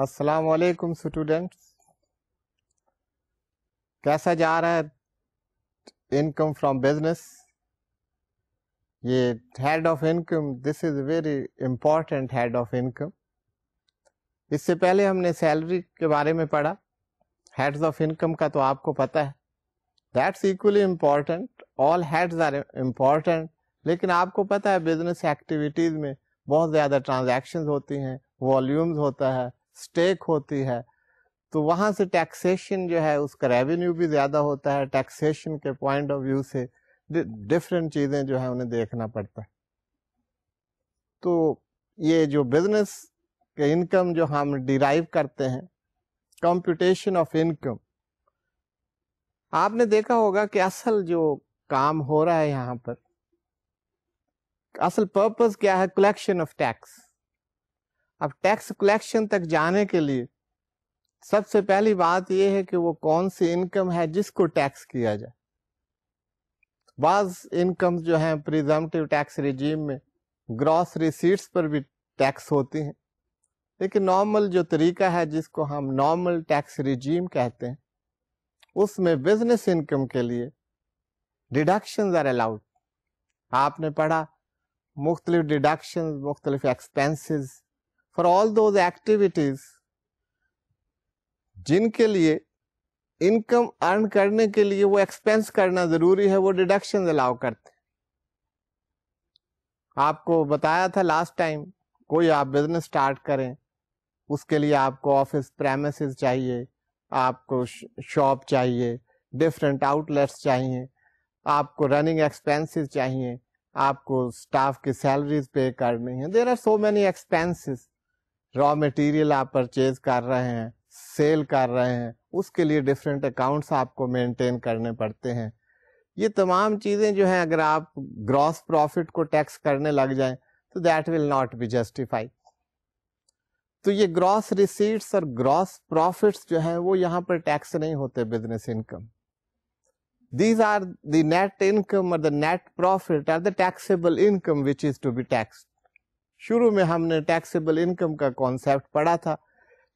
السلام علیکم اسٹوڈینٹس، کیسا جا رہا ہے انکم فرام بزنس؟ یہ head of income, this is very important head of income. اس سے پہلے ہم نے سیلری کے بارے میں پڑھا. ہیڈز آف انکم کا تو آپ کو پتا ہے، that's equally important, all heads are important. لیکن آپ کو پتا ہے بزنس ایکٹیویٹیز میں بہت زیادہ ٹرانزیکشنز ہوتی ہیں، والیومز ہوتا ہے، اسٹیک ہوتی ہے، تو وہاں سے ٹیکسیشن جو ہے اس کا ریونیو بھی زیادہ ہوتا ہے. ٹیکسیشن کے پوائنٹ آف ویو سے ڈفرینٹ چیزیں جو ہے انہیں دیکھنا پڑتا ہے. تو یہ جو بزنس کے انکم جو ہم ڈیرائیو کرتے ہیں، کمپیوٹیشن آف انکم، آپ نے دیکھا ہوگا کہ اصل جو کام ہو رہا ہے یہاں پر، اصل پرپز کیا ہے؟ Collection of tax. اب ٹیکس کلیکشن تک جانے کے لیے سب سے پہلی بات یہ ہے کہ وہ کون سی انکم ہے جس کو ٹیکس کیا جائے. بعض انکم جو ہیں پریزمپٹیو ٹیکس ریجیم میں گراس ریسیٹس پر بھی ٹیکس ہوتی ہیں، لیکن نارمل جو طریقہ ہے جس کو ہم نارمل ٹیکس ریجیم کہتے ہیں، اس میں بزنس انکم کے لیے ڈیڈکشنز آر الاؤڈ. آپ نے پڑھا مختلف ڈیڈکشنز، مختلف expenses for all those activities جن کے لیے انکم ارن کرنے کے لیے وہ ایکسپینس کرنا ضروری ہے، وہ ڈیڈکشن الاؤ کرتے ہیں. آپ کو بتایا تھا لاسٹ ٹائم، کوئی آپ بزنس سٹارٹ کریں اس کے لیے آپ کو آفس پریمیسز چاہیے، آپ کو شاپ چاہیے، ڈفرینٹ آؤٹ لیٹس چاہیے، آپ کو رننگ ایکسپینسز چاہیے، آپ کو اسٹاف کی سیلریز پے کرنی ہیں. There are so many expenses. Raw material آپ پرچیز کر رہے ہیں، سیل کر رہے ہیں، اس کے لیے ڈفرینٹ اکاؤنٹس آپ کو مینٹین کرنے پڑتے ہیں. یہ تمام چیزیں جو ہیں اگر آپ گراس پروفٹ کو ٹیکس کرنے لگ جائیں تو that will not be justify. تو یہ گراس ریسیٹس اور گراس پروفٹس جو ہیں وہ یہاں پر ٹیکس نہیں ہوتے business income. These are the net income اور the net profit are the taxable income which is to be taxed. شروع میں ہم نے ٹیکسیبل انکم کا کانسیپٹ پڑھا تھا.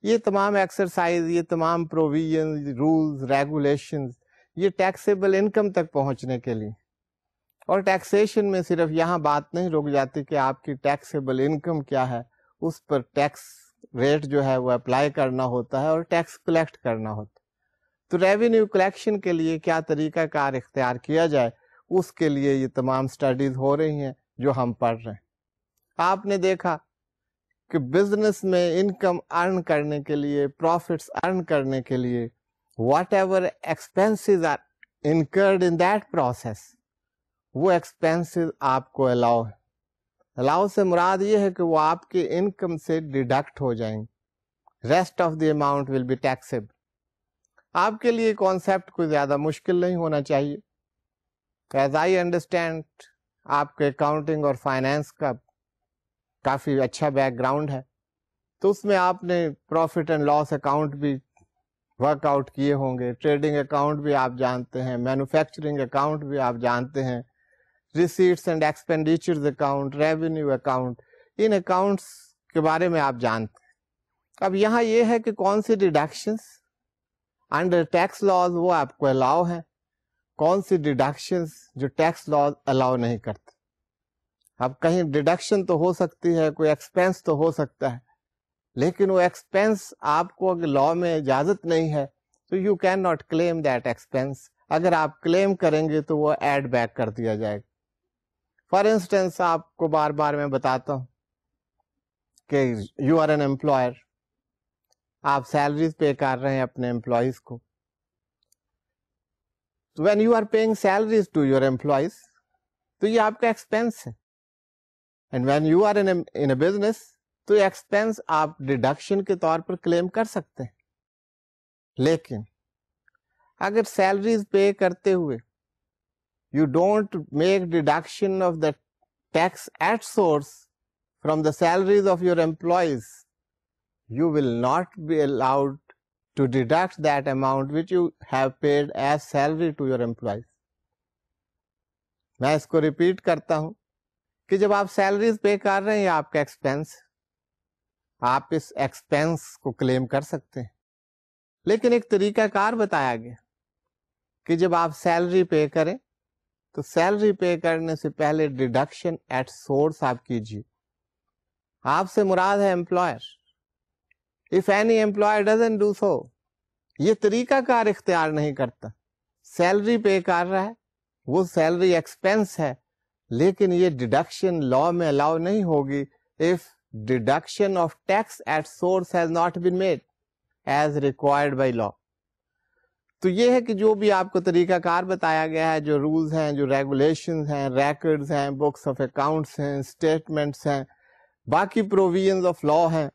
یہ تمام ایکسرسائز، یہ تمام پروویژنز، رولز، ریگولیشنز، یہ ٹیکسیبل انکم تک پہنچنے کے لیے. اور ٹیکسیشن میں صرف یہاں بات نہیں رک جاتی کہ آپ کی ٹیکسیبل انکم کیا ہے، اس پر ٹیکس ریٹ جو ہے وہ اپلائی کرنا ہوتا ہے اور ٹیکس کلیکٹ کرنا ہوتا ہے. تو ریونیو کلیکشن کے لیے کیا طریقہ کار اختیار کیا جائے، اس کے لیے یہ تمام سٹڈیز ہو رہی ہیں جو ہم پڑھ رہے ہیں. آپ نے دیکھا کہ بزنس میں انکم ارن کرنے کے لیے، پروفٹس ارن کرنے کے لیے، whatever expenses are incurred in that process, وہ ایکسپینسز آپ کو الاؤ ہے. الاؤ سے مراد یہ ہے کہ وہ آپ کے انکم سے ڈیڈکٹ ہو جائیں گے. Rest of the amount will be taxable. آپ کے لیے کانسیپٹ کوئی زیادہ مشکل نہیں ہونا چاہیے. ایز آئی انڈرسٹینڈ آپ کے اکاؤنٹنگ اور فائنینس کا کافی اچھا بیک گراؤنڈ ہے، تو اس میں آپ نے پروفٹ اینڈ لاس اکاؤنٹ بھی ورک آؤٹ کیے ہوں گے، ٹریڈنگ اکاؤنٹ بھی آپ جانتے ہیں، مینوفیکچرنگ اکاؤنٹ بھی آپ جانتے ہیں، receipts and expenditures account, revenue account, in accounts کے بارے میں آپ جانتے ہیں. اب یہاں یہ ہے کہ کون سی ڈیڈکشنز انڈر ٹیکس لاز وہ آپ کو الاؤ ہیں، کون سی ڈیڈکشنز جو ٹیکس لاز الاؤ نہیں کرتے. اب کہیں ڈیڈکشن تو ہو سکتی ہے، کوئی ایکسپینس تو ہو سکتا ہے، لیکن وہ ایکسپینس آپ کو اگر لا میں اجازت نہیں ہے تو you can not claim that expense. اگر آپ کلیم کریں گے تو وہ ایڈ بیک کر دیا جائے گا. فار انسٹنس آپ کو بار بار میں بتاتا ہوں کہ یو آر این امپلائر، آپ سیلریز پے کر رہے ہیں اپنے امپلائیز کو. When you are paying salaries to your employees تو یہ آپ کا ایکسپینس ہے. And when you are in a business تو ایکسپینس آپ ڈیڈکشن کے طور پر کلیم کر سکتے ہیں. لیکن اگر سیلریز پے کرتے ہوئے you don't make deduction of the tax at source from the salaries of your employees, you will not be allowed to deduct that amount which you have paid as salary to your employees. میں اس کو repeat کرتا ہوں کہ جب آپ salaries pay کر رہے ہیں یہ آپ کا ایکسپینس، آپ اس ایکسپینس کو کلیم کر سکتے ہیں. لیکن ایک طریقہ کار بتایا گیا کہ جب آپ سیلری پے کریں تو سیلری پے کرنے سے پہلے ڈیڈکشن ایٹ سورس آپ کیجیے. آپ سے مراد ہے employer. If any employer doesn't do so, یہ طریقہ کار اختیار نہیں کرتا, سیلری پے کر رہا ہے, وہ سیلری ایکسپینس ہے, لیکن یہ ڈیڈکشن لا میں الاؤ نہیں ہوگی if deduction of tax at source has not been made as required by law. تو یہ ہے کہ جو بھی آپ کو طریقہ کار بتایا گیا ہے, جو رولز ہیں, جو ریگولیشنز ہیں, ریکارڈز ہیں, بکس آف اکاؤنٹس ہیں, اسٹیٹمنٹس ہیں, باقی پروویژنز آف لا ہیں,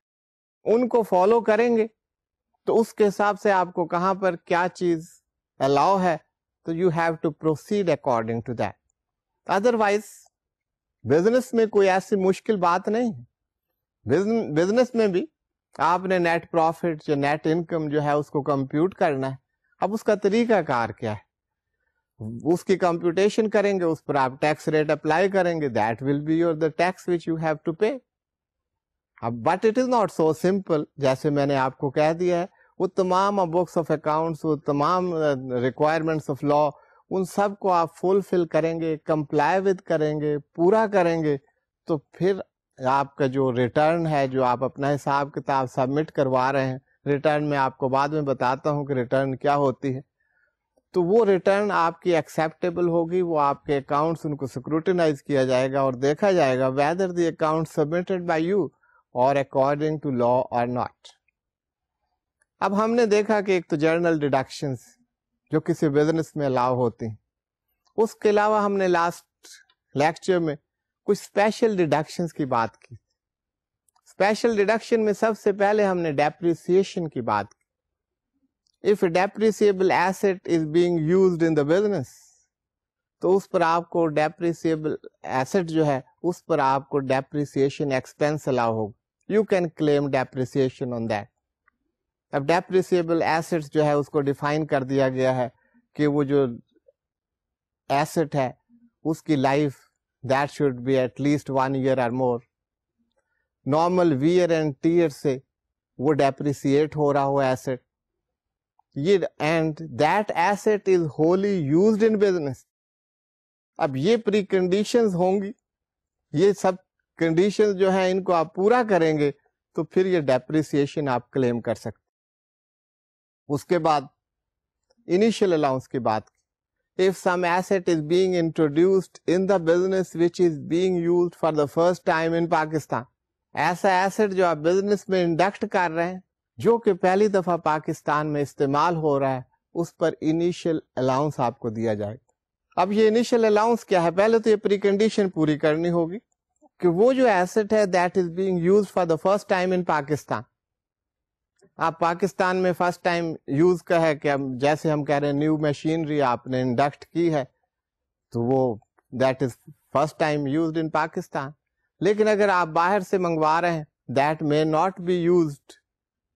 ان کو فالو کریں گے تو اس کے حساب سے آپ کو کہاں پر کیا چیز الاؤ ہے, تو you have to proceed according to that. Otherwise business میں کوئی ایسی مشکل بات نہیں ہے. بزنس میں بھی آپ نے نیٹ پروفٹ یا نیٹ انکم جو ہے اس کو کمپیوٹ کرنا ہے. اب اس کا طریقہ کار کیا ہے, اس کی کمپیوٹیشن کریں گے, اس پر آپ ٹیکس ریٹ اپلائی کریں گے, that will be your the tax which you have to pay. But it is not so simple. جیسے میں نے آپ کو کہہ دیا ہے, وہ تمام بکس آف اکاؤنٹس, وہ تمام ریکوائرمنٹس آف لا, ان سب کو آپ فلفل کریں گے, کمپلائی ود کریں گے, پورا کریں گے, تو پھر آپ کا جو ریٹرن ہے, جو آپ اپنا حساب کتاب سبمٹ کروا رہے ہیں, ریٹرن میں آپ کو بعد میں بتاتا ہوں کہ ریٹرن کیا ہوتی ہے, تو وہ ریٹرن آپ کی ایکسیپٹیبل ہوگی. وہ آپ کے اکاؤنٹس, ان کو سکروٹینائز کیا جائے گا اور دیکھا جائے گا whether the account submitted by you اور according to law or not. اب ہم نے دیکھا کہ ایک تو جرنل ڈیڈکشنز جو کسی بزنس میں الاؤ ہوتی ہیں, اس کے علاوہ ہم نے لاسٹ لیکچر میں کچھ اسپیشل ڈیڈکشنز کی بات کی. اسپیشل ڈیڈکشن میں سب سے پہلے ہم نے ڈیپریسیشن کی بات کی. If a depreciable asset is being used in the business, تو اس پر آپ کو depreciable asset جو ہے اس پر آپ کو depreciation expense allow ہوگا. You can claim depreciation on that. اب depreciable assets جو ہے اس کو ڈیفائن کر دیا گیا ہے کہ وہ جو asset ہے اس کی life that should be at least 1 year or more. Normal wear and tear سے وہ depreciate ہو رہا ہو asset. And that asset is wholly used in business. اب یہ پری کنڈیشنز ہوں گی, یہ سب کنڈیشنز جو ہیں ان کو آپ پورا کریں گے تو پھر یہ ڈیپریسیشن آپ کلیم کر سکتے. اس کے بعد انیشیل الاؤنس کی بات کی. If some asset is being introduced in the business which is being used for the first time in Pakistan, ایسا ایسٹ جو آپ بزنس میں انڈکٹ کر رہے ہیں جو کہ پہلی دفعہ پاکستان میں استعمال ہو رہا ہے, اس پر انیشیل الاؤنس آپ کو دیا جائے گا. اب یہ انیشیل الاؤنس کیا ہے, پہلے تو یہ پری کنڈیشن پوری کرنی ہوگی کہ وہ جو ایسٹ ہے that is being use for the first time in Pakistan. آپ پاکستان میں فرسٹ ٹائم یوز کا ہے کہ جیسے ہم کہہ رہے ہیں نیو مشینری آپ نے انڈکٹ کی ہے تو وہ that is first time used in Pakistan. لیکن اگر آپ باہر سے منگوا رہے ہیں that may not be used,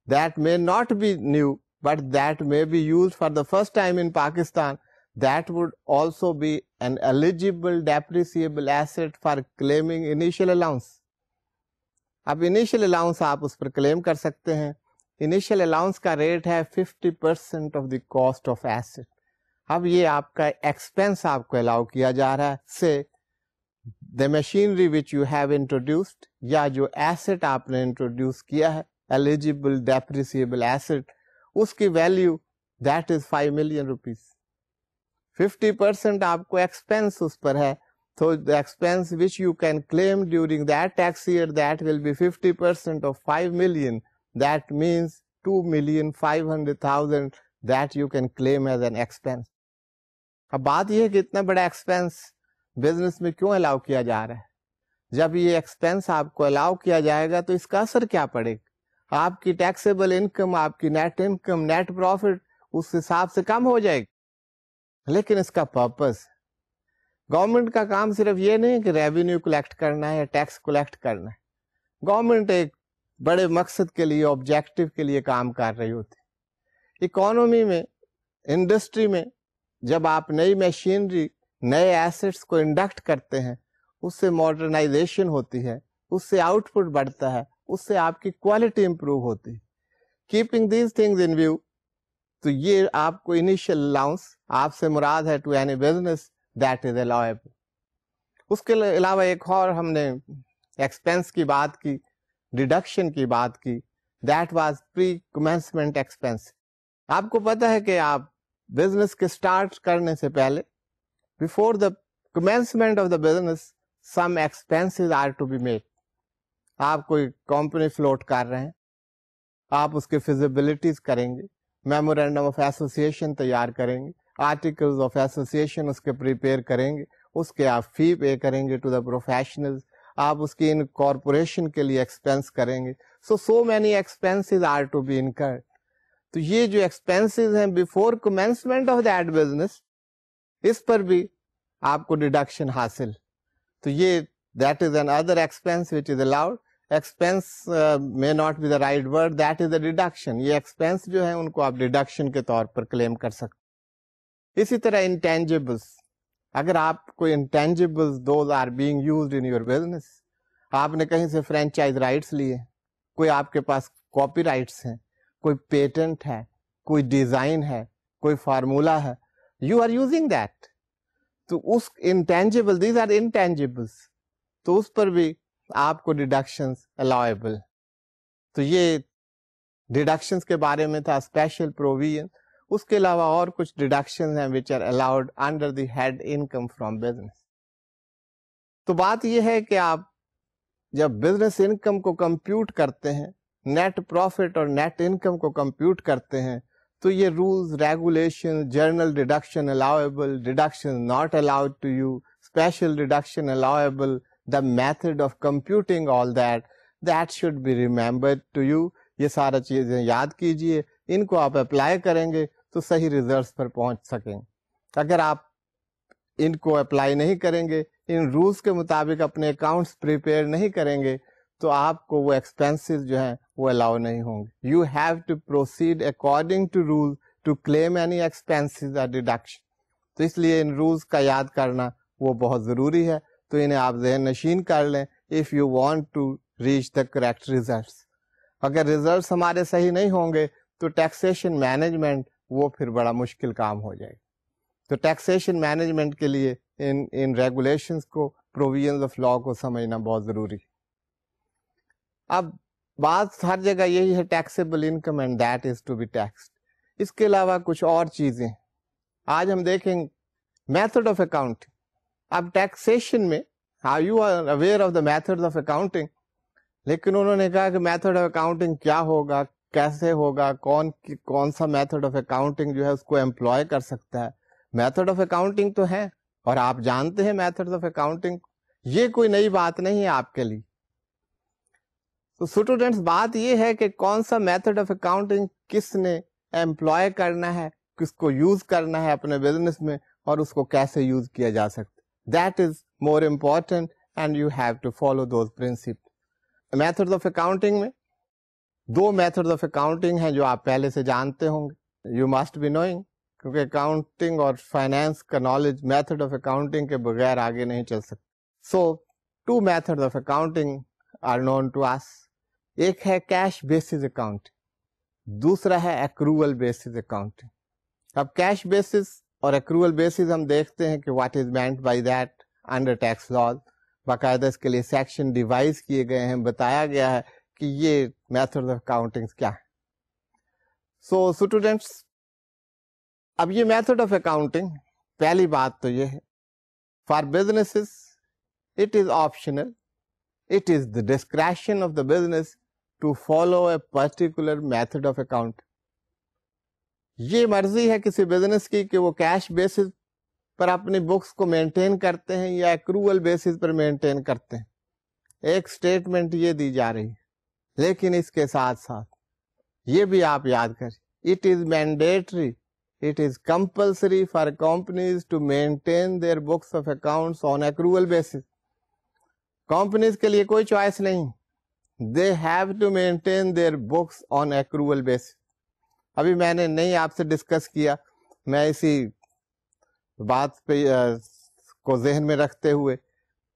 that may not be new, but that may be used for the first time in Pakistan, that would also be an eligible depreciable asset for claiming initial allowance. اب initial allowance آپ اس پر claim کر سکتے ہیں. initial allowance کا rate ہے 50% of the cost of asset. اب یہ آپ کا expense آپ کو allow کیا جا رہا ہے. سے the machinery which you have introduced یا جو asset آپ نے introduce کیا ہے eligible depreciable asset, اس کی value that is 5 million rupees. 50% آپ کو ایکسپینس اس پر ہے, تو the expense which you can claim during that tax year that will be 50% of 5 million. That means 2,500,000 that you can claim as an expense. اب بات یہ ہے کہ اتنا بڑا ایکسپینس بزنس میں کیوں الاؤ کیا جا رہا ہے. جب یہ ایکسپینس آپ کو الاؤ کیا جائے گا تو اس کا اثر کیا پڑے گا, آپ کی ٹیکسیبل انکم, آپ کی نیٹ انکم, نیٹ پروفٹ اس حساب سے کم ہو جائے گی. لیکن اس کا پرپز, گورنمنٹ کا کام صرف یہ نہیں کہ ریونیو کلیکٹ کرنا ہے یا ٹیکس کلیکٹ کرنا ہے. گورنمنٹ ایک بڑے مقصد کے لیے, آبجیکٹو کے لیے کام کر رہی ہوتی. اکانومی میں, انڈسٹری میں جب آپ نئی مشینری, نئے ایسٹس کو انڈکٹ کرتے ہیں, اس سے ماڈرنائزیشن ہوتی ہے, اس سے آؤٹ پٹ بڑھتا ہے, اس سے آپ کی کوالٹی امپروو ہوتی. Keeping these things in view, تو یہ آپ کو انیشیل الاؤنس آپ سے مراد ہے to any business that is allowable. اس کے علاوہ ایک اور ہم نے ایکسپینس کی بات کی, ڈیڈکشن کی بات کی, that was pre commencement expense. آپ کو پتا ہے کہ آپ بزنس کے اسٹارٹ کرنے سے پہلے, before the commencement of the business, some expenses are to be made. آپ کوئی کمپنی فلوٹ کر رہے ہیں, آپ اس کے فیزیبلٹیز کریں گے, میمورینڈم آف ایسوسیشن تیار کریں گے, آرٹیکلز آف ایسوسیشن اس کے پریپیئر کریں گے, اس کے آپ فی پے کریں گے ٹو دا پروفیشنلز, آپ اس کی انکارپوریشن کے لیے ایکسپینس کریں گے. So many expenses are to be incurred. تو یہ جو ایکسپینسز ہیں before commencement of that business, اس پر بھی آپ کو ڈیڈکشن حاصل. تو یہ that is an other expense which is allowed. Expense may not be the right word, that is the deduction. یہ ایکسپینس جو ہے ان کو آپ ڈیڈکشن کے طور پر کلیم کر سکتے. اسی طرح انٹینجیبلس, اگر آپ کوئی intangibles those are being used in your business, آپ نے کہیں سے فرینچائز رائٹس لیے, کوئی آپ کے پاس کاپی رائٹس ہیں, کوئی پیٹنٹ ہے, کوئی ڈیزائن ہے, کوئی فارمولا ہے, یو آر یوزنگ دیٹ. تو اس انٹینجیبل, دیز آر انٹینجیبلس, تو اس پر بھی آپ کو ڈیڈکشنز allowable. تو یہ ڈیڈکشنز کے بارے میں تھا اسپیشل پروویژن. اس کے علاوہ اور کچھ ڈیڈکشنز ہیں which are allowed under the head income from business. تو بات یہ ہے کہ آپ جب بزنس انکم کو کمپیوٹ کرتے ہیں, نیٹ پروفٹ اور نیٹ انکم کو کمپیوٹ کرتے ہیں, تو یہ rules, regulation, general deduction allowable, deduction not allowed to you, special deduction allowable, the method of computing all that should be remembered to you. یہ سارا چیزیں یاد کیجئے, ان کو آپ اپلائی کریں گے تو صحیح ریزلٹس پر پہنچ سکیں. اگر آپ ان کو اپلائی نہیں کریں گے, ان رولز کے مطابق اپنے اکاؤنٹس پریپیئر نہیں کریں گے, تو آپ کو وہ ایکسپینسز جو ہیں وہ الاؤ نہیں ہوں گے. You have to proceed according to rule to claim any expenses اور ڈیڈکشن. تو اس لیے ان رولز کا یاد کرنا وہ بہت ضروری ہے. تو انہیں آپ ذہن نشین کر لیں if you want to reach the correct results. اگر ریزلٹس ہمارے صحیح نہیں ہوں گے تو ٹیکسیشن مینجمنٹ وہ پھر بڑا مشکل کام ہو جائے گا. تو ٹیکسیشن مینجمنٹ کے لیے ان ریگولیشنز کو, پروویژنز آف لا کو سمجھنا بہت ضروری ہے. اب بات ہر جگہ یہی ہے taxable income and that is to be taxed. اس کے علاوہ کچھ اور چیزیں آج ہم دیکھیں. Method of accounting. اب ٹیکسیشن میں you are aware of the method of accounting, لیکن انہوں نے کہا کہ میتھڈ آف اکاؤنٹنگ کیا ہوگا, کیسے ہوگا, کون سا میتھڈ آف اکاؤنٹنگ جو ہے اس کو امپلوائے کر سکتا ہے. میتھڈ آف اکاؤنٹنگ تو ہے اور آپ جانتے ہیں میتھڈ آف اکاؤنٹنگ, یہ کوئی نئی بات نہیں ہے آپ کے لیے. تو اسٹوڈینٹس بات یہ ہے کہ کون سا میتھڈ آف اکاؤنٹنگ کس نے امپلوائے کرنا ہے, کس کو یوز کرنا ہے اپنے بزنس میں, اور اس کو کیسے یوز کیا جا سکتا. That is more important and you have to follow those principles. Methods of accounting میں دو methods of accounting ہیں جو آپ پہلے سے جانتے ہوں گے. You must be knowing, کیونکہ اکاؤنٹنگ اور فائنانس کا نالج میتھڈ آف اکاؤنٹنگ کے بغیر آگے نہیں چل سکتا. So two methods of accounting are known to us. ایک ہے کیش بیسس اکاؤنٹ, دوسرا ہے ایکروول بیسس اکاؤنٹنگ. اب کیش بیسس اور ایکروول بیسس ہم دیکھتے ہیں کہ what is meant by that under tax laws. باقاعدہ اس کے لیے سیکشن ڈیوائز کیے گئے ہیں, بتایا گیا ہے کہ یہ میتھڈ آف اکاؤنٹنگ کیا ہے. سو اسٹوڈینٹس, اب یہ میتھڈ آف اکاؤنٹنگ, پہلی بات تو یہ ہے for businesses it is optional, it is the discretion of the business to follow a particular method of account. یہ مرضی ہے کسی بزنس کی کہ وہ کیش بیسس پر اپنی بکس کو مینٹین کرتے ہیں یا ایکروول بیسس پر مینٹین کرتے ہیں. ایک سٹیٹمنٹ یہ دی جا رہی ہے, لیکن اس کے ساتھ ساتھ یہ بھی آپ یاد کریں, it is mandatory, it is compulsory for companies to maintain their books of accounts on accrual basis. Companies کے لیے کوئی چوائس نہیں, they have to maintain their books on accrual basis. ابھی میں نے نہیں آپ سے ڈسکس کیا, میں اسی بات پہ کو ذہن میں رکھتے ہوئے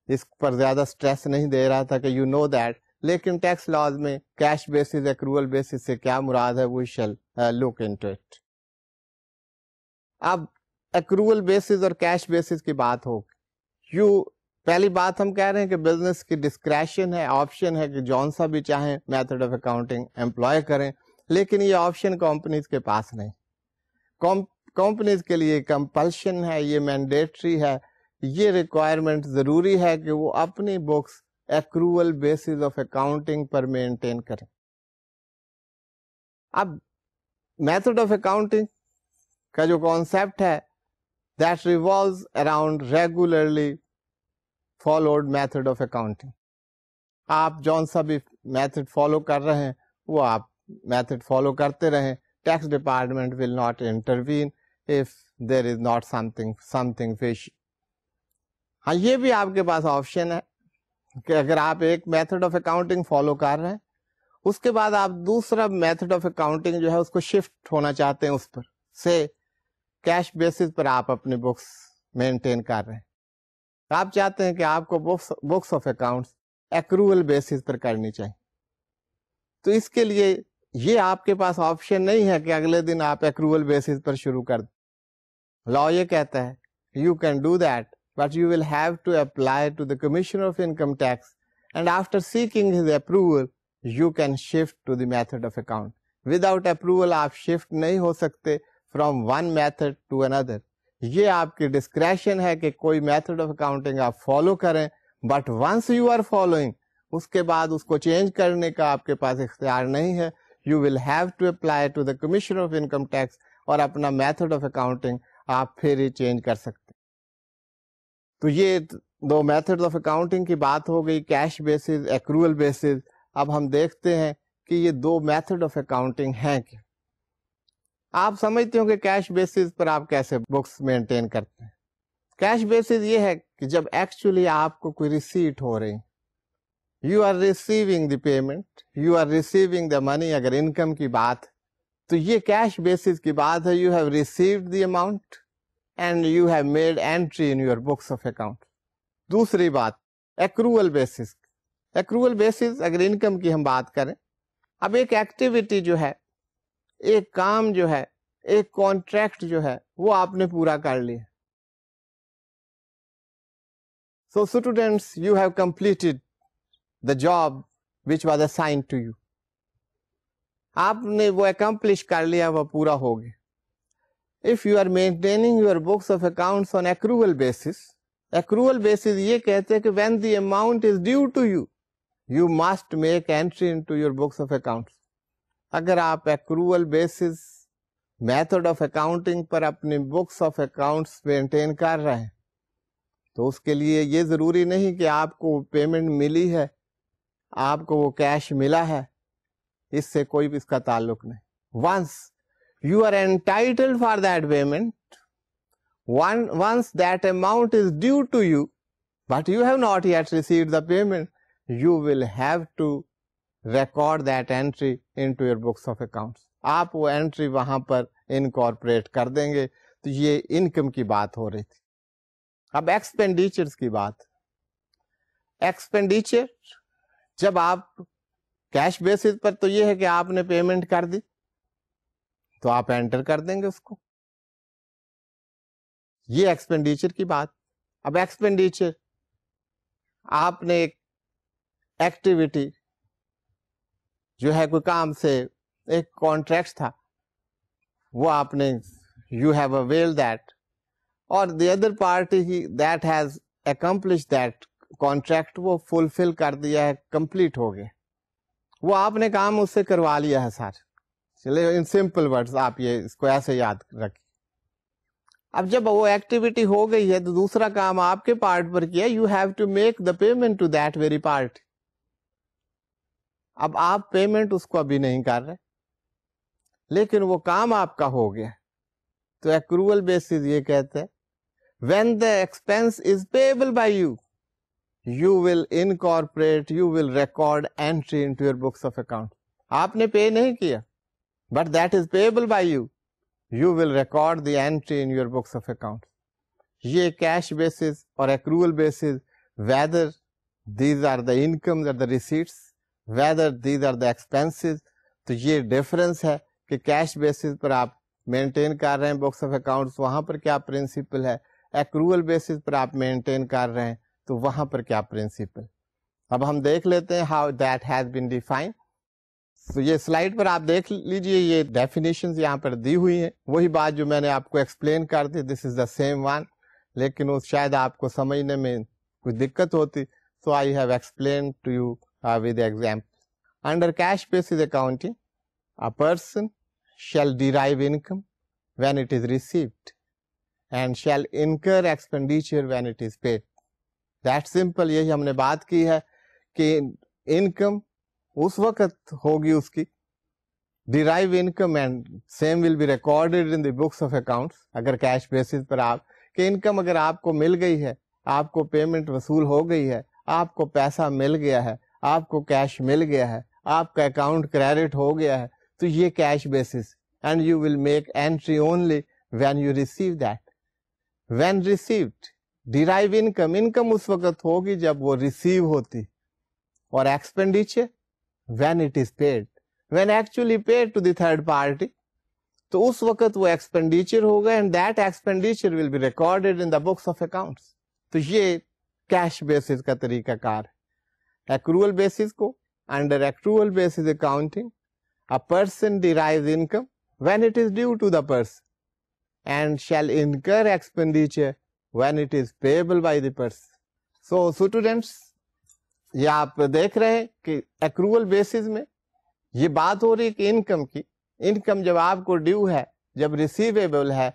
اس پر زیادہ سٹریس نہیں دے رہا تھا کہ یو نو دیٹ لیکن ٹیکس لاز میں کیش بیسس ایکروول بیسس سے کیا مراد ہے, we shall look into it. اب ایکروول بیسس اور کیش بیسس کی بات ہوگی. پہلی بات ہم کہہ رہے ہیں کہ بزنس کی ڈسکریشن ہے, آپشن ہے کہ جون سا بھی چاہیں میتھڈ آف اکاؤنٹنگ امپلوائے کریں, لیکن یہ آپشن کمپنیز کے پاس نہیں. کمپنیز کے لیے کمپلشن ہے, یہ مینڈیٹری ہے, یہ ریکوائرمنٹ ضروری ہے کہ وہ اپنی books accrual basis of accounting پر مینٹین کریں. اب میتھڈ آف اکاؤنٹنگ کا جو کانسیپٹ ہے that revolves around regularly followed method of accounting. آپ جون سا بھی میتھڈ فالو کر رہے ہیں وہ آپ میتھڈ فالو کرتے رہیں. Tax department will not intervene if there is not something fishy. ہاں یہ بھی آپ کے پاس آپشن ہے کہ اگر آپ ایک میتھڈ آف اکاؤنٹنگ فالو کر رہے ہیں, اس کے بعد آپ دوسرا میتھڈ آف اکاؤنٹنگ جو ہے اس کو شفٹ ہونا چاہتے ہیں, اس پر سے کیش بیسس پر آپ اپنے بکس مینٹین کر رہے ہیں, آپ چاہتے ہیں کہ آپ کو books of accounts accrual basis پر کرنی چاہیے. تو اس کے لیے یہ آپ کے پاس آپشن نہیں ہے کہ اگلے دن آپ ایکروول بیسس پر شروع کر دیں. لا یہ کہتا ہے you can do that but you will have to apply to the commissioner of income tax and after seeking his approval you can shift to the method of account. Without approval آپ shift نہیں ہو سکتے from one method to another. یہ آپ کی discretion ہے کہ کوئی میتھڈ آف اکاؤنٹنگ آپ فالو کریں, but once you are following اس کے بعد اس کو چینج کرنے کا آپ کے پاس اختیار نہیں ہے. You will have to apply to the Commissioner of Income Tax اور اپنا میتھڈ آف اکاؤنٹنگ آپ پھر ہی چینج کر سکتے. تو یہ دو میتھڈ آف اکاؤنٹنگ کی بات ہو گئی, کیش بیسس, ایکروول بیسس. اب ہم دیکھتے ہیں کہ یہ دو میتھڈ آف اکاؤنٹنگ ہیں کیا. آپ سمجھتے ہو کہ کیش بیسس پر آپ کیسے بکس مینٹین کرتے ہیں. کیش بیسس یہ ہے کہ جب ایکچولی آپ کو کوئی ریسیٹ ہو رہی, you are receiving the payment, you are receiving the money. اگر انکم کی بات تو یہ کیش بیسس کی بات ہے. You have received the amount and you have made entry in your books of account. دوسری بات ایکروول بیسس. ایکروول بیسس اگر انکم کی ہم بات کریں, اب ایک ایکٹیویٹی جو ہے, ایک کام جو ہے, ایک کانٹریکٹ جو ہے وہ آپ نے پورا کر لیا. So students you have completed the job which was assigned to you. آپ نے وہ اکمپلش کر لیا, وہ پورا ہو گیا. If you are maintaining your books of accounts on accrual basis, accrual basis یہ کہتے ہیں کہ when the amount is due to you, you must make entry into your books of accounts. اگر آپ accrual basis method of accounting پر اپنی books of accounts maintain کر رہے ہیں تو اس کے لیے یہ ضروری نہیں کہ آپ کو پیمنٹ ملی ہے, آپ کو وہ کیش ملا ہے, اس سے کوئی بھی اس کا تعلق نہیں. Once you are entitled for that payment, once that amount is due to you but you have not yet received the payment, you will have to record that entry into your books of accounts. آپ وہ entry وہاں پر incorporate کر دیں گے. تو یہ income کی بات ہو رہی تھی. اب ایکسپینڈیچرز کی بات. ایکسپینڈیچر جب آپ کیش بیسس پر تو یہ ہے کہ آپ نے پیمنٹ کر دی تو آپ انٹر کر دیں گے اس کو, یہ ایکسپینڈیچر کی بات. اب ایکسپینڈیچر آپ نے ایک ایکٹیویٹی جو ہے کوئی کام سے ایک کانٹریکٹ تھا وہ آپ نے یو ہیو اویل دیٹ, اور the other party that has accomplish that contract, وہ فلفل کر دیا ہے, کمپلیٹ ہو گیا, وہ آپ نے کام اس سے کروا لیا ہے سارے. چلے ان سمپل ورڈز آپ یہ اس کو ایسے یاد رکھیں. اب جب وہ ایکٹیویٹی ہو گئی ہے تو دوسرا کام آپ کے پارٹ پر کیا, you have to make the payment to that very part. اب آپ پیمنٹ اس کو ابھی نہیں کر رہے لیکن وہ کام آپ کا ہو گیا. تو ایکروول بیسس یہ کہتے ہیں when the expense is payable by you, you will incorporate, you will record entry into your books of account. آپ نے پے نہیں کیا but that is payable by you, you will record the entry in your books of account. یہ cash basis اور accrual basis, whether these are the incomes or the receipts, whether these are the expenses. تو یہ difference ہے کہ cash basis پر آپ maintain کر رہے ہیں بکس آف اکاؤنٹس، وہاں پر کیا پرنسپل ہے، ایکروول بیسس پر آپ مینٹین کر رہے ہیں تو وہاں پر کیا پرنسپل. اب ہم دیکھ لیتے ہیں how that has been defined. تو یہ سلائڈ پر آپ دیکھ لیجئے، یہ ڈیفینیشنز یہاں پر دی ہوئی ہیں، وہی بات جو میں نے آپ کو ایکسپلین کر دی، دس از دا سیم ون، لیکن وہ شاید آپ کو سمجھنے میں کچھ دقت ہوتی، so I have explain to you with example. Under cash basis accounting, a person shall derive income when it is received and shall incur expenditure when it is paid. That simple. یہی ہم نے بات کی ہے کہ income اس وقت ہوگی اس کی derive income and same will be recorded in the books of accounts. اگر کیش بیسس پر آپ کہ انکم اگر آپ کو مل گئی ہے، آپ کو پیمنٹ وصول ہو گئی ہے، آپ کو پیسہ مل گیا ہے، آپ کو کیش مل گیا ہے، آپ کا اکاؤنٹ کریڈٹ ہو گیا ہے، تو یہ cash basis and you will make entry only when you receive that. When received derive income, income اس وقت ہوگی جب وہ ریسیو ہوتی، اور expenditure when it is paid, when actually paid to the third party, تو اس وقت وہ ایکسپینڈیچر ہوگا and that expenditure will be recorded in the books of accounts. تو یہ کیش بیسس کا طریقہ کار ہے. ایکروول بیسس کو under accrual basis accounting, a person derives income when it is due to the person and shall incur expenditure when it is payable by the person. So students, یہ آپ دیکھ رہے ہیں کہ accrual basis میں یہ بات ہو رہی ہے کہ انکم کی، انکم جب آپ کو ڈیو ہے، جب ریسیویبل ہے،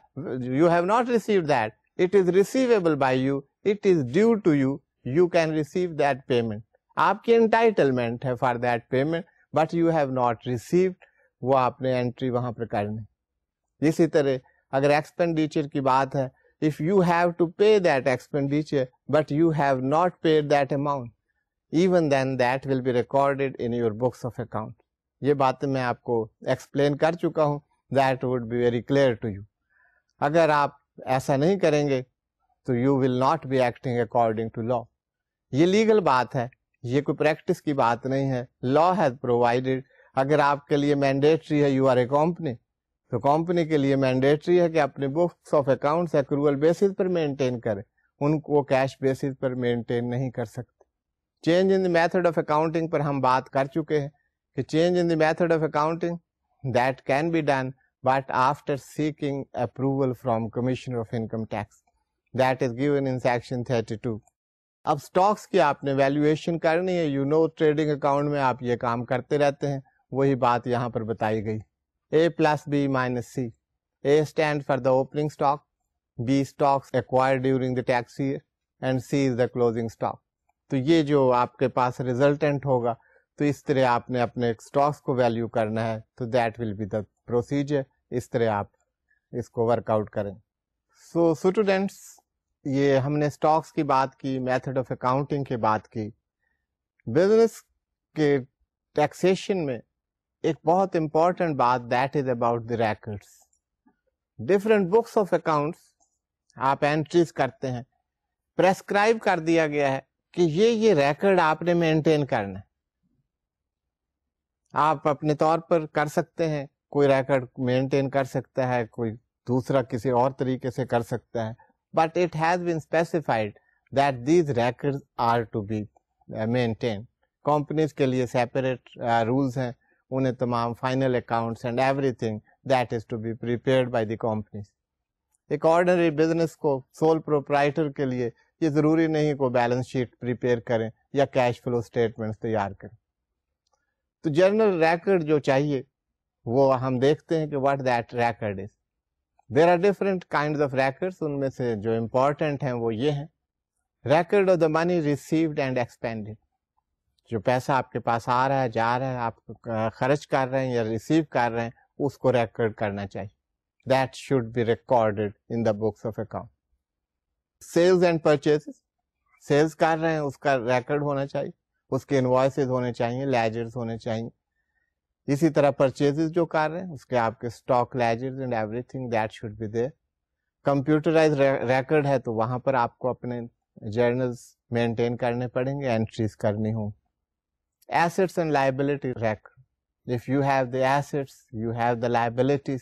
you have not received that, it is receivable by you, it is due to you, you can receive that payment. آپ کی انٹائٹلمنٹ ہے for that payment, but you have not received, وہ آپ نے entry وہاں پر کرنی. اسی طرح اگر ایکسپینڈیچر کی بات ہے، if you have to pay that expenditure but you have not paid that amount, even then that will be recorded in your books of account. یہ باتیں میں آپ کو ایکسپلین کر چکا ہوں، that would be very clear to you. اگر آپ ایسا نہیں کریں گے تو you will not be acting according to law. یہ لیگل بات ہے، یہ کوئی پریکٹس کی بات نہیں ہے. لا ہیز پرووائڈیڈ، اگر آپ کے لیے مینڈیٹری ہے، یو آر اے کمپنی، تو کمپنی کے لیے مینڈیٹری ہے کہ اپنے books of accounts accrual basis پر مینٹین کرے، ان کو کیش بیسس پر مینٹین نہیں کر سکتے. Change in the method of accounting پر ہم بات کر چکے ہیں کہ change in the method of accounting that can be done but after seeking approval from commissioner of income tax, that is given in section 32. اب سٹاکس کی آپ نے ویلیویشن کرنی ہے، یو نو ٹریڈنگ اکاؤنٹ میں آپ یہ کام کرتے رہتے ہیں، وہی بات یہاں پر بتائی گئی. A plus B minus C. A stands for the opening stock, B stocks acquired during the tax year, and C is the closing stock. تو یہ جو آپ کے پاس ریزلٹنٹ ہوگا، تو اس طرح آپ نے اپنے سٹاکس کو ویلیو کرنا ہے، تو that will be the procedure. اس طرح آپ اس کو ورک آؤٹ کریں. سو اسٹوڈینٹس، یہ ہم نے سٹاکس کی بات کی، میتھڈ آف اکاؤنٹنگ کی بات کی. بزنس کے ٹیکسیشن میں ایک بہت امپورٹنٹ بات، that is about the records. Different books of accounts آپ انٹریز کرتے ہیں، پریسکرائب کر دیا گیا ہے کہ یہ ریکارڈ آپ نے مینٹین کرنا ہے. آپ اپنے طور پر کر سکتے ہیں، کوئی ریکارڈ مینٹین کر سکتا ہے، کوئی دوسرا کسی اور طریقے سے کر سکتا ہے. But it has been specified that these records are to be maintained. Companies کے لیے separate rules ہیں، انہیں تمام final accounts and everything that is to be prepared by the companies. ایک ordinary business کو sole proprietor کے لیے یہ ضروری نہیں کو بیلنس شیٹ prepare کریں یا cash flow statements تیار کریں. تو جنرل ریکارڈ جو چاہیے وہ ہم دیکھتے ہیں کہ what that record is. There are different kinds of records. ان میں سے جو امپورٹنٹ ہیں وہ یہ ہیں: record of the money received and expended. جو پیسہ آپ کے پاس آ رہا ہے، جا رہا ہے، آپ خرچ کر رہے ہیں یا ریسیو کر رہے ہیں، اس کو ریکارڈ کرنا چاہیے. That should be recorded in the books of account. Sales and purchases. Sales کر رہے ہیں، اس کا ریکارڈ ہونا چاہیے، اس کے انوائسز ہونے چاہیے، لیجرز ہونے چاہیے. اسی طرح پرچیزز جو کر رہے ہیں اس کے آپ کے stock ledgers and everything that should be there. Computerize record ہے تو وہاں پر آپ کو اپنے جرنلز مینٹین کرنے پڑیں گے، انٹریز کرنی ہوں. assets and liability record. If you have the assets, you have the liabilities,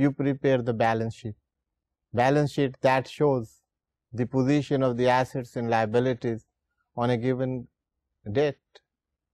you prepare the balance sheet that shows the position of the assets and liabilities on a given date.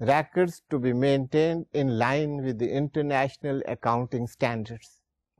records to be maintained in line with the international accounting standards.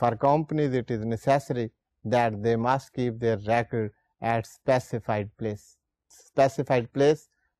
for companies it is necessary that they must keep their record at specified place. Specified place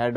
head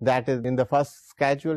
That is in the first schedule,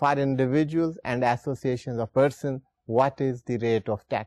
for individuals and associations of persons, what is the rate of tax.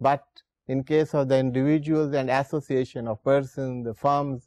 But in case of the individuals and association of persons, the firms,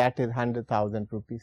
that is 100,000 rupees.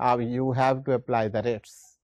you have to apply the rates.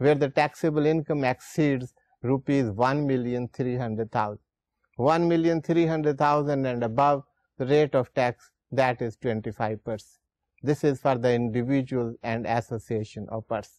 where the taxable income exceeds rupees 1,300,000. 1,300,000 and above the rate of tax that is 25%. This is for the individual and association of person.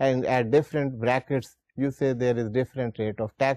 and at different brackets you say there is different rate of tax.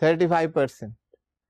35%,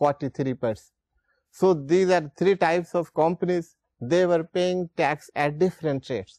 43%. So these are three types of companies, they were paying tax at different rates.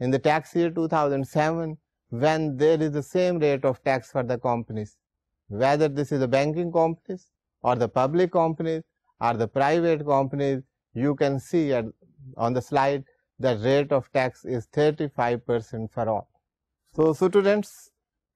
in the tax year 2007 when there is the same rate of tax for the companies, whether this is the banking companies or the public companies or the private companies. You can see on the slide the rate of tax is 35% for all. So students,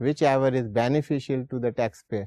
whichever is beneficial to the taxpayer.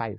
5,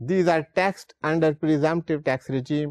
these are taxed under presumptive tax regime,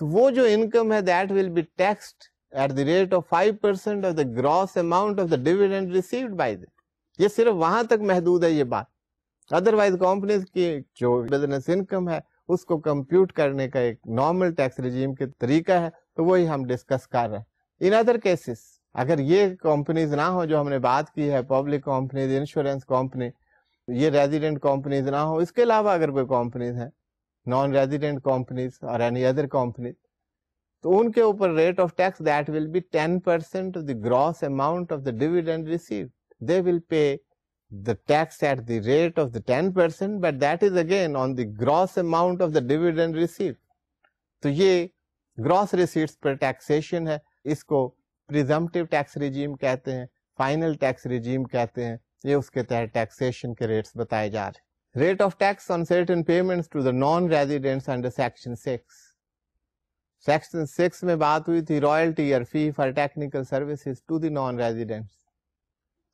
تو وہ جو income ہے that will be taxed at the rate of 5% of the gross amount of the dividend received by them. یہ صرف وہاں تک محدود ہے یہ بات. ادروائز کمپنیز کی جو بزنس انکم ہے اس کو کمپیوٹ کرنے کا ایک نارمل ٹیکس رجیم کے طریقہ ہے, تو وہی ہم ڈسکس کر رہے ہیں. ان ادر کیسز اگر یہ کمپنیز نہ ہو جو ہم نے بات کی ہے, پبلک کمپنیز, انشورنس کمپنی, یہ ریزیڈنٹ کمپنیز نہ ہو, اس کے علاوہ اگر کوئی کمپنیز ہیں نان ریزیڈنٹ کمپنیز اور اینی ادر کمپنیز, تو ان کے اوپر rate of tax that will be 10% of the gross amount of the dividend received. They will pay the tax at the rate of the 10%, but that is again on the gross amount of the dividend received. تو یہ gross receipts پر taxation ہے, اس کو presumptive tax regime کہتے ہیں, final tax regime کہتے ہیں. یہ اس کے تحت taxation کے rates بتائے جا رہے ہیں. Rate of tax on certain payments to the non-residents under Section 6. Section 6 میں بات ہوئی تھی royalty or fee for technical services to the non-residents.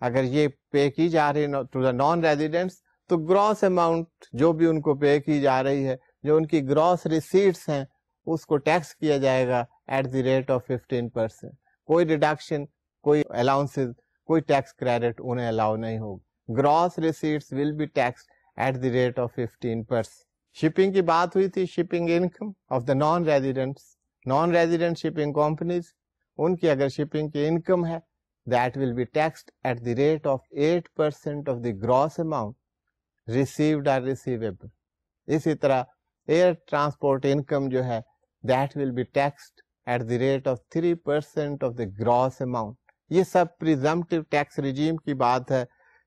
اگر یہ پے کی جا رہی ہے ٹو دا نان ریزیڈنٹس تو گراس اماؤنٹ جو بھی ان کو پے کی جا رہی ہے, جو ان کی گراس ریسیٹس ہیں, اس کو ٹیکس کیا جائے گا ایٹ دی ریٹ آف 15%. کوئی ریڈکشن, کوئی الاؤنسز, کوئی ٹیکس کریڈٹ انہیں الاؤ نہیں ہوگا. Gross receipts will be tax at the rate of 15%. Shipping کی بات ہوئی تھی, shipping income of the non residents, non resident shipping companies, ان کی اگر شپنگ کی انکم ہے that will be taxed at the rate of 8% of the gross amount received or receivable. اسی طرح air transport income جو ہے that will be taxed at the rate of 3% of the gross amount. یہ سب presumptive tax regime کی بات ہے,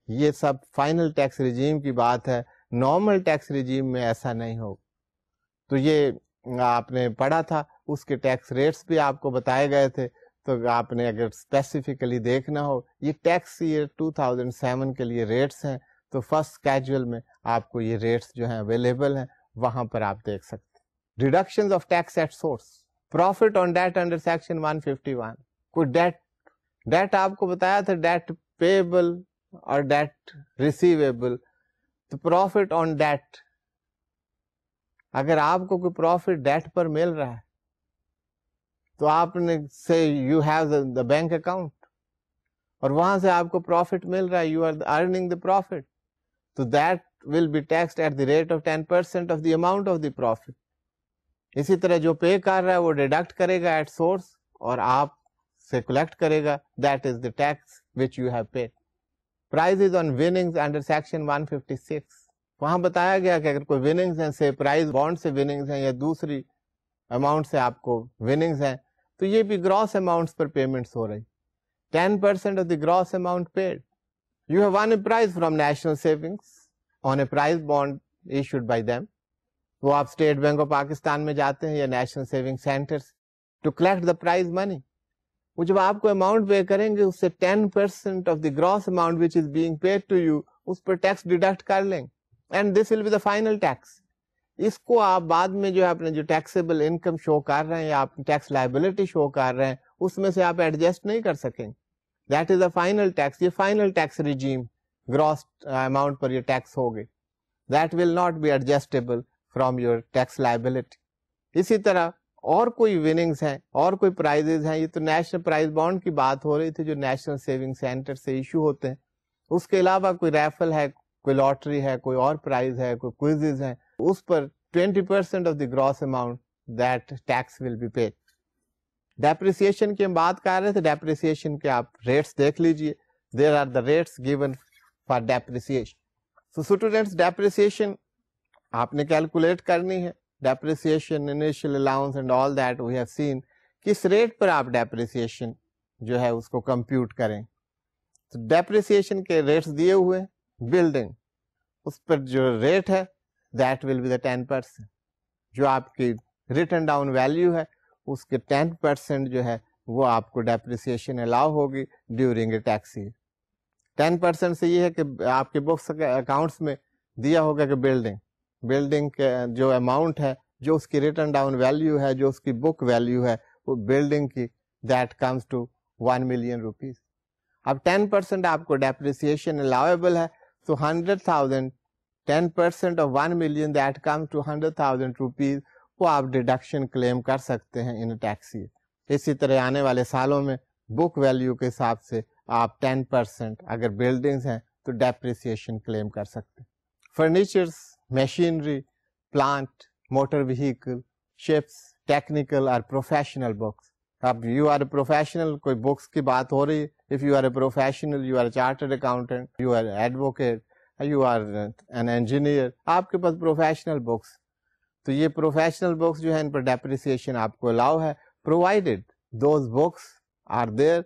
یہ سب final tax regime کی بات ہے. normal tax regime میں ایسا نہیں ہوگا. تو یہ آپ نے پڑھا تھا, اس کے ٹیکس ریٹس بھی آپ کو بتائے گئے تھے. تو آپ نے اگر اسپیسیفکلی دیکھنا ہو, یہ ٹیکس ایئر 2007 کے لیے ریٹس ہیں, تو فرسٹ اسکیجول میں آپ کو یہ ریٹس جو ہیں اویلیبل ہیں, وہاں پر آپ دیکھ سکتے ہیں. Reductions of tax at source, profit on debt under section 151. کوئی ڈیٹ آپ کو بتایا تھا ڈیٹ پیبل اور ڈیٹ ریسیویبل. تو پروفٹ آن ڈیٹ, اگر آپ کو کوئی پروفٹ ڈیٹ پر مل رہا ہے تو آپ نے say you have the bank account, اور وہاں سے آپ کو پروفٹ مل رہا ہے, you are earning the profit, تو that will be taxed at the rate of 10% of the amount of the profit. اسی طرح جو پے کر رہا ہے وہ ڈیڈکٹ کرے گا ایٹ سورس اور آپ سے کلیکٹ کرے گا, that is the tax which you have paid. Prizes on winnings under section 156, وہاں بتایا گیا کہ اگر کوئی وننگز ہیں, سے پرائز بانڈ سے وننگز ہیں یا دوسری اماؤنٹ سے آپ کو وننگز ہیں, تو یہ بھی گراس اماؤنٹس پر پیمنٹس ہو رہی. 10% of the gross amount paid. You have won a prize from national savings on a prize bond issued by them. وہ آپ اسٹیٹ بینک آف پاکستان میں جاتے ہیں یا national saving centres to collect the prize money. وہ جب آپ کو اماؤنٹ پے کریں گے, اس سے 10% of the gross amount which is being paid to you, اس پر ٹیکس ڈیڈکٹ کر لیں, and this will be the final tax. اس کو آپ بعد میں جو ہے اپنے جو ٹیکسیبل انکم شو کر رہے ہیں یا آپ ٹیکس لائبلٹی شو کر رہے ہیں, اس میں سے آپ ایڈجسٹ نہیں کر سکیں. That is a final tax. یہ final tax regime, gross amount پر یہ ٹیکس ہوگی, that will not be adjustable from your tax liability. اسی طرح اور کوئی وننگز ہیں اور کوئی پرائزز ہیں, یہ تو نیشنل پرائز بانڈ کی بات ہو رہی تھی جو نیشنل سیونگ سینٹر سے ایشو ہوتے ہیں. اس کے علاوہ کوئی ریفل ہے, کوئی لاٹری ہے, کوئی اور پرائز ہے, کوئی کوئزز ہیں, اس پر 20% of the gross amount that tax will be paid. Depreciation کی ہم بات کر رہے تھے, ڈیپریسیشن کے آپ ریٹس دیکھ لیجئے. There are the rates given for depreciation. So students, depreciation آپ نے کیلکولیٹ کرنی ہے. Depreciation, initial allowance and all that we have seen. کس ریٹ پر آپ ڈیپریسیشن جو ہے اس کو کمپیوٹ کریں. تو ڈیپریسیشن کے ریٹس دیے ہوئے, بلڈنگ اس پر جو ریٹ ہے that will be the 10%. جو آپ کی ریٹن ڈاؤن ویلیو ہے اس کے 10% جو ہے وہ آپ کو ڈیپریسیشن الاؤ ہوگی ڈیورنگ اے ٹیکس ایئر. 10% سے یہ ہے کہ آپ کے بکس اکاؤنٹس میں دیا ہوگا کہ بلڈنگ کے جو اماؤنٹ ہے, جو اس کی ریٹن ڈاؤن ویلیو ہے, جو اس کی بک ویلیو ہے وہ بلڈنگ کی, that comes to 1 million rupees. اب 10% آپ کو ڈیپریسیشن الاؤیبل ہے, تو 100,000 10% of 1 million that comes to 100,000 rupees. وہ آپ ڈیڈکشن کلیم کر سکتے ہیں ان ٹیکس ایئر. اسی طرح آنے والے سالوں میں بک ویلیو کے حساب سے آپ 10% اگر بلڈنگز ہیں تو ڈیپریسیشن کلیم کر سکتے ہیں. Furnitures, machinery, plant, motor vehicle, ships, technical اور پروفیشنل بکس. اب یو آر اے پروفیشنل, کوئی بکس کی بات ہو رہی ہے. If you are a professional, you are a chartered accountant, you are advocate, you are an engineer, آپ کے پاس پروفیشنل بکس. تو یہ پروفیشنل بکس جو ہے ان پر ڈیپریسیشن آپ کو الاؤ ہے, provided those books are there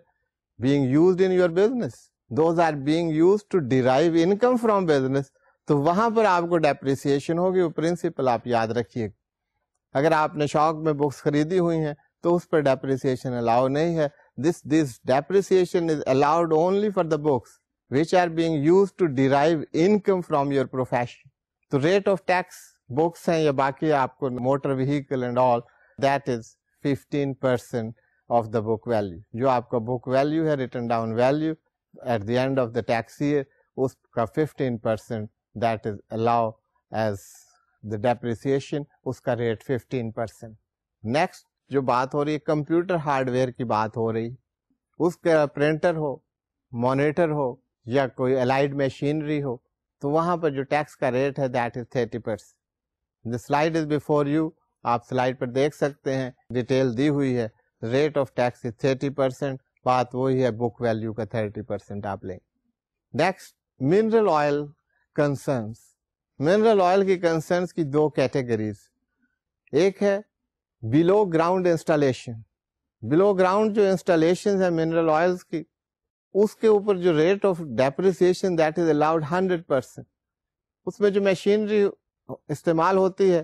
being used in your business, those are being used to derive income from business. تو وہاں پر آپ کو ڈیپریسیشن ہوگی. وہ پرنسپل آپ یاد رکھیے. اگر آپ نے شوق میں بکس خریدی ہوئی ہیں تو اس پر ڈیپریسیشن الاؤ نہیں ہے. This depreciation is allowed only for the books which are being used to derive income from your profession. تو ریٹ آف ٹیکس بکس ہیں یا باقی آپ کو motor vehicle and all, that is 15% of the book value. جو آپ کا book value ہے, written down value at the end of the tax year, اس کا 15% that is allow as the depreciation, اس کا ریٹ 15%. نیکسٹ جو بات ہو رہی ہے کمپیوٹر ہارڈ ویئر کی بات ہو رہی, اس کا پرنٹر ہو, مانیٹر ہو یا کوئی الائڈ مشینری ہو, تو وہاں پر جو ٹیکس کا ریٹ ہے that is 30%. The slide is before you, آپ سلائڈ پر دیکھ سکتے ہیں, ڈیٹیل دی ہوئی ہے. ریٹ آف ٹیکس از 30%, بات وہی ہے, بک ویلیو کا 30% آپ لیں. Next mineral oil concerns. Mineral oil کی کنسرنس کی دو کیٹیگریز. ایک ہے بلو گراؤنڈ انسٹالیشن. بلو گراؤنڈ جو انسٹالیشن ہے منرل آئلس کی, اس کے اوپر جو rate of depreciation that is allowed 100%. اس میں جو مشینری استعمال ہوتی ہے,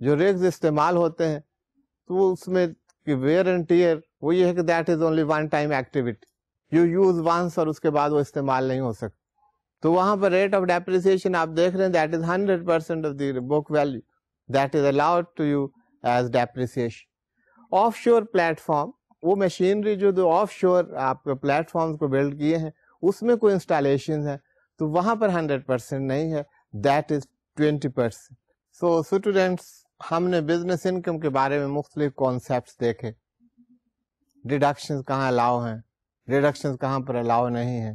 جو ریگز استعمال ہوتے ہیں, تو اس میں ویئر اینڈ ٹیئر وہ یہ ہے کہ that is only one time activity, you use once اور اس کے بعد وہ استعمال نہیں ہو سکتا. تو وہاں پر ریٹ آف ڈیپریسیشن آپ دیکھ رہے ہیں that is 100% of the book value, that is allowed to you as depreciation. Offshore platform, وہ مشینری جو آف شور آپ کے پلیٹ فارمز کو بلڈ کیے ہیں اس میں کوئی انسٹالیشن ہے, تو وہاں پر 100% نہیں ہے, دیٹ از 20%. سو اسٹوڈینٹس, ہم نے بزنس انکم کے بارے میں مختلف کانسیپٹس دیکھے. ڈیڈکشنز کہاں الاؤ ہیں, ڈیڈکشنز کہاں پر الاؤ نہیں ہیں,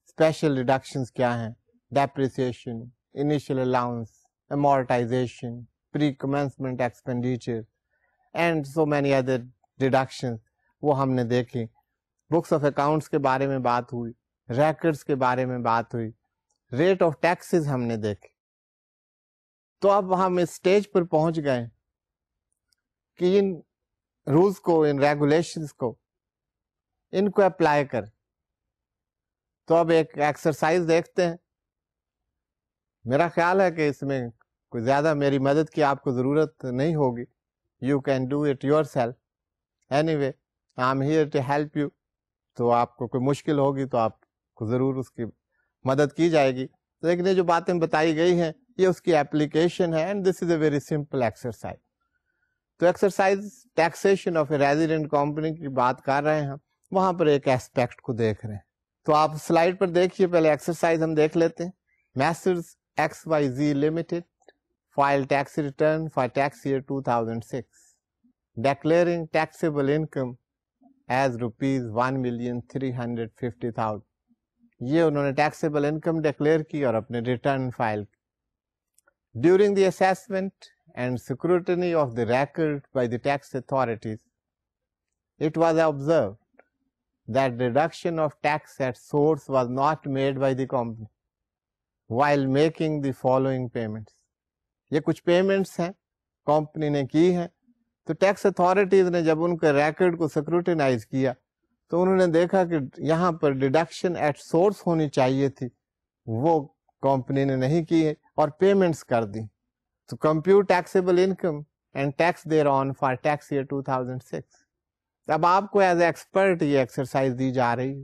اسپیشل ڈیڈکشنز کیا ہیں, depreciation, initial allowance, amortization, pre commencement expenditure and so many other deductions, وہ ہم نے دیکھی. بکس آف اکاؤنٹس کے بارے میں بات ہوئی, ریکڈس کے بارے میں بات ہوئی, ریٹ آف ٹیکسز ہم نے دیکھے. تو اب ہم اس سٹیج پر پہنچ گئے کہ ان رولز کو, ان ریگولیشنز کو, ان کو اپلائی کریں. تو اب ایک ایکسرسائز دیکھتے ہیں. میرا خیال ہے کہ اس میں کوئی زیادہ میری مدد کی آپ کو ضرورت نہیں ہوگی. You can do it yourself. Anyway I am here to help you. تو آپ کو کوئی مشکل ہوگی تو آپ کو ضرور اس کی مدد کی جائے گی. لیکن یہ جو باتیں بتائی گئی ہیں یہ اس کی اپلیکیشن ہے, and this is a very simple exercise. تو exercise taxation of a resident company کی بات کر رہے ہیں, وہاں پر ایک ایسپیکٹ کو دیکھ رہے ہیں. تو آپ سلائڈ پر دیکھیے, پہلے ایکسرسائز ہم دیکھ لیتے ہیں. Messrs XYZ Limited file tax return for tax year 2006, declaring taxable income as rupees 1,350,000. یہ انہوں نے ٹیکسیبل انکم ڈکلیئر کی اور اپنے ریٹرن فائل کی. During the assessment and scrutiny of the record by the tax authorities, it was observed that deduction of tax at source was not made by the company while making the following payments. یہ کچھ payments ہیں company نے کی ہیں, تو tax authorities نے جب ان کے ریکارڈ کو سکروٹنائز کیا تو انہوں نے دیکھا کہ یہاں پر ڈیڈکشن ایٹ سورس ہونی چاہیے تھی, وہ کمپنی نے نہیں کی ہے اور پیمنٹس کر دی. تو compute taxable income and tax thereon for tax year 2006. اب آپ کو ایز اے ایکسپرٹ یہ ایکسرسائز دی جا رہی ہے.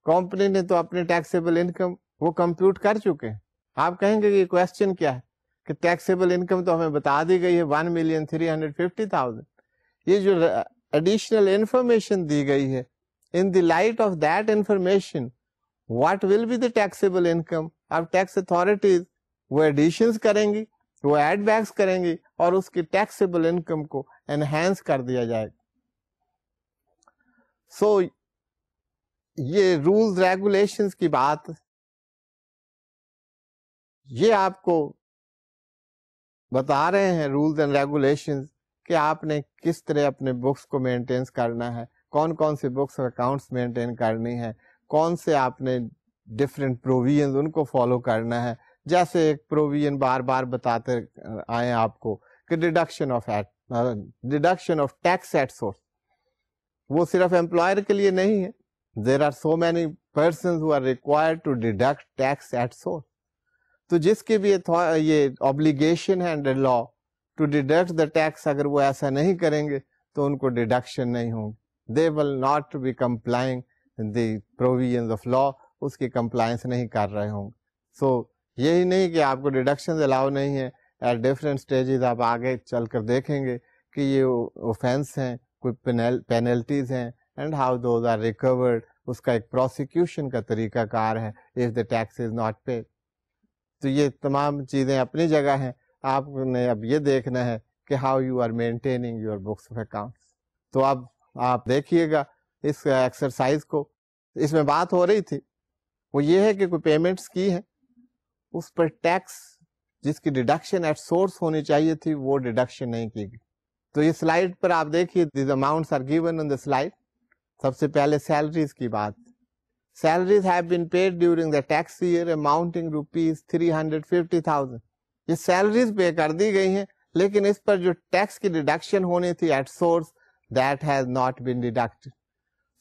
کمپنی نے تو اپنی ٹیکسیبل انکم وہ کمپیوٹ کر چکے ہیں. آپ کہیں گے کہ یہ کوشچن کیا ہے کہ ٹیکسیبل انکم تو ہمیں بتا دی گئی ہے 1,350,000. یہ جو ایڈیشنل انفارمیشن دی گئی ہے, in the light of that information, what will be the taxable income? اب ٹیکس اتھارٹیز وہ ایڈیشنز کریں گی, وہ ایڈ بیکس کریں گی اور اس کی ٹیکسیبل انکم کو انہینس کر دیا جائے گا. سو یہ رولز ریگولیشنز کی بات یہ آپ کو بتا رہے ہیں رولز اینڈ ریگولیشنز کہ آپ نے کس طرح اپنے بکس کو مینٹینس کرنا ہے, کون کون سی بکس اکاؤنٹس مینٹین کرنی ہے, کون سے آپ نے ڈفرینٹ پروویژنز ان کو فالو کرنا ہے. جیسے ایک پروویژن بار بار بتاتے آئے آپ کو کہ deduction of tax at source, وہ صرف امپلائر کے لیے نہیں ہے. There are so many persons who are required to deduct tax at source. تو جس کی بھی یہ obligation ہے under law to deduct the tax, اگر وہ ایسا نہیں کریں گے تو ان کو ڈیڈکشن نہیں ہوگی. They will not be complying the provisions of law, اس کی کمپلائنس نہیں کر رہے ہوں گے. سو یہی نہیں کہ آپ کو ڈیڈکشن الاؤ نہیں ہے, ایٹ ڈفرینٹ اسٹیجز آپ آگے چل کر دیکھیں گے کہ یہ اوفینس ہیں, کوئی پینلٹیز ہیں, and how those are record, اس کا ایک پروسیکیوشن کا طریقہ کار ہے if the tax is not paid. تو یہ تمام چیزیں اپنی جگہ ہیں. آپ نے اب یہ دیکھنا ہے کہ how you are maintaining your books of accounts. تو اب آپ دیکھیے گا اس ایکسرسائز کو. اس میں بات ہو رہی تھی وہ یہ ہے کہ کوئی پیمنٹس کی ہیں, اس پر ٹیکس جس کی ڈیڈکشن ایٹ سورس ہونی چاہیے تھی وہ ڈیڈکشن نہیں کی گئی. تو یہ سلائڈ پر آپ دیکھیے these amounts are given on the slide. سب سے پہلے سیلریز کی بات. Salaries have been paid during the tax year amounting rupees 350,000. یہ سیلریز پے کر دی گئی ہیں, لیکن اس پر جو ٹیکس کی ڈیڈکشن ہونی تھی at source that has not been deducted.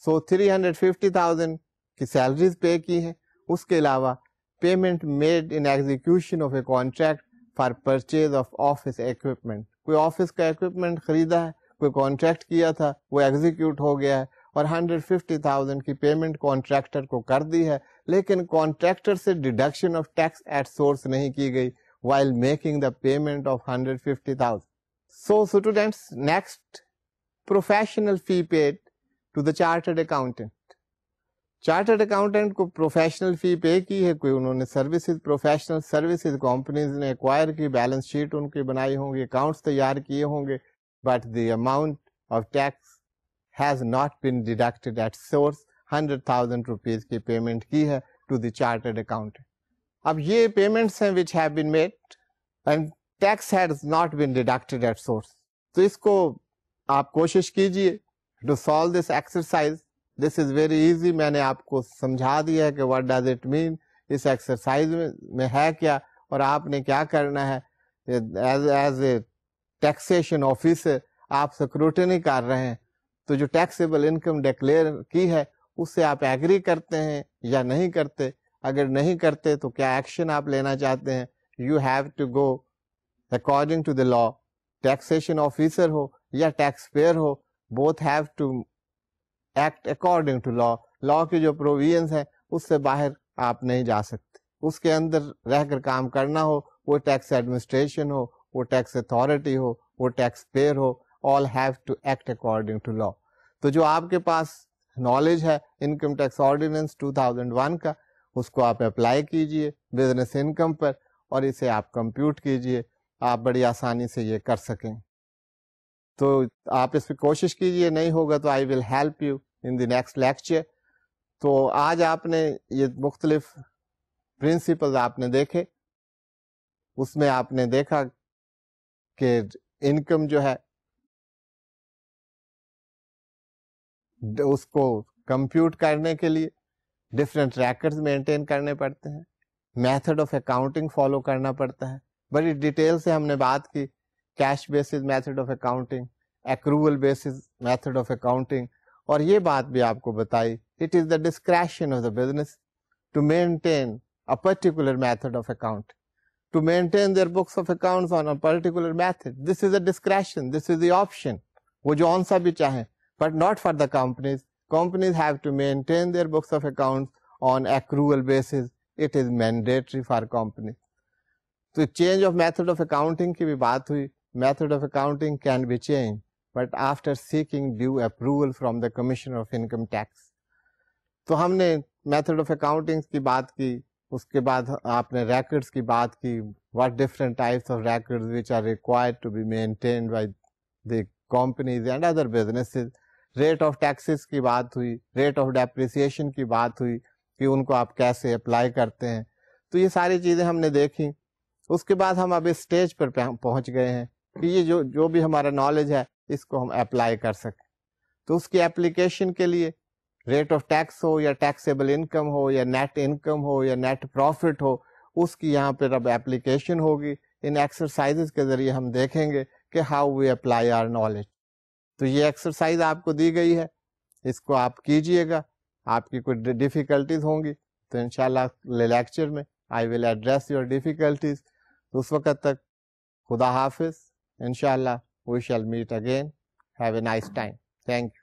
So 350,000 کی سیلریز پے کی ہیں. اس کے علاوہ payment made in execution of a contract for purchase of office equipment. کوئی آفس کا ایکوپمنٹ خریدا ہے, کوئی کانٹریکٹ کیا تھا, وہ ایگزیکیوٹ ہو گیا ہے, اور 150,000 کی پیمنٹ کانٹریکٹر کو کر دی ہے, لیکن کانٹریکٹر سے deduction of tax at source نہیں کی گئی while making the payment of 150,000. So students, next, professional fee paid to the chartered accountant. Chartered accountant کو پروفیشنل فی پے کی ہے, کوئی انہوں نے سروسز پروفیشنل سروسز کمپنیز نے ایکوائر کی, بیلنس شیٹ ان کی بنائی ہوں گی, اکاؤنٹس تیار کیے ہوں گے, but the amount of tax has not been deducted at source. 100,000 rupees کی پیمنٹ کی ہے to the chartered accountant. اب یہ پیمنٹس ہیں which have been made and tax has not been deducted at source. تو اس کو آپ کوشش کیجئے to solve this exercise. This is very easy. میں نے آپ کو سمجھا دیا ہے کہ what does it mean, اس ایکسرسائز میں ہے کیا, اور آپ نے کیا کرنا ہے. as a taxation officer آپ سکروٹنی کر رہے ہیں, تو جو ٹیکسیبل انکم ڈکلیئر کی ہے اس سے آپ ایگری کرتے ہیں یا نہیں کرتے. اگر نہیں کرتے تو کیا ایکشن آپ لینا چاہتے ہیں. You have to go according to the law. Taxation officer ہو یا ٹیکس پیئر ہو, both have to act according to law. Law کی جو پروویژنس ہیں اس سے باہر آپ نہیں جا سکتے, اس کے اندر رہ کر کام کرنا ہو, وہ ٹیکس ایڈمنسٹریشن ہو, وہ ٹیکس اتھارٹی ہو, وہ ٹیکس پیئر ہو, all have to act according to law. تو جو آپ کے پاس نالج ہے انکم ٹیکس آرڈیننس 2001 کا, اس کو آپ اپلائی کیجئے بزنس انکم پر, اور اسے آپ کمپیوٹ کیجئے, آپ بڑی آسانی سے یہ کر سکیں. تو آپ اس پہ کوشش کیجئے, نہیں ہوگا تو I will help you in the next lecture. تو آج آپ نے یہ مختلف پرنسپلز آپ نے دیکھے, اس میں آپ نے دیکھا کہ انکم جو ہے اس کو کمپیوٹ کرنے کے لیے ڈفرینٹ ریکڈز مینٹین کرنے پڑتے ہیں, میتھڈ آف اکاؤنٹنگ فالو کرنا پڑتا ہے. بڑی ڈیٹیل سے ہم نے بات کی, cash basis method of accounting, accrual basis method of accounting, اور یہ بات بھی آپ کو بتائی it is the discretion of the business to maintain a particular method of account, to maintain their books of accounts on a particular method. This is a discretion, this is the option. وہ جو on سا بھی چاہیں, but not for the companies. Companies have to maintain their books of accounts on accrual basis. It is mandatory for companies. تو change of method of accounting کی بھی بات ہوئی. Method of accounting can be changed, but after seeking due approval from the Commissioner of Income Tax. تو ہم نے method of accounting کی بات کی, اس کے بعد آپ نے ریکڈز کی بات کی, what different types of records which are required to be maintained by the companies and other businesses. Rate of taxes کی بات ہوئی, ریٹ آف ڈیپریسیشن کی بات ہوئی کہ ان کو آپ کیسے اپلائی کرتے ہیں. تو یہ ساری چیزیں ہم نے دیکھی. اس کے بعد ہم اب اس اسٹیج پر پہنچ گئے ہیں کہ یہ جو بھی ہمارا نالج ہے اس کو ہم اپلائی کر سکیں. تو اس کی اپلیکیشن کے لیے ریٹ آف ٹیکس ہو یا ٹیکسیبل انکم ہو یا نیٹ انکم ہو یا نیٹ پروفٹ ہو, اس کی یہاں پہ اب اپلیکیشن ہوگی. ان ایکسرسائزز کے ذریعے ہم دیکھیں گے کہ how we apply our knowledge. تو یہ ایکسرسائز آپ کو دی گئی ہے, اس کو آپ کیجئے گا. آپ کی کوئی ڈیفیکلٹیز ہوں گی تو انشاءاللہ لیکچر میں I will address your difficulties. اس وقت تک خدا حافظ. انشاءاللہ we shall meet again. Have a nice time. Thank you.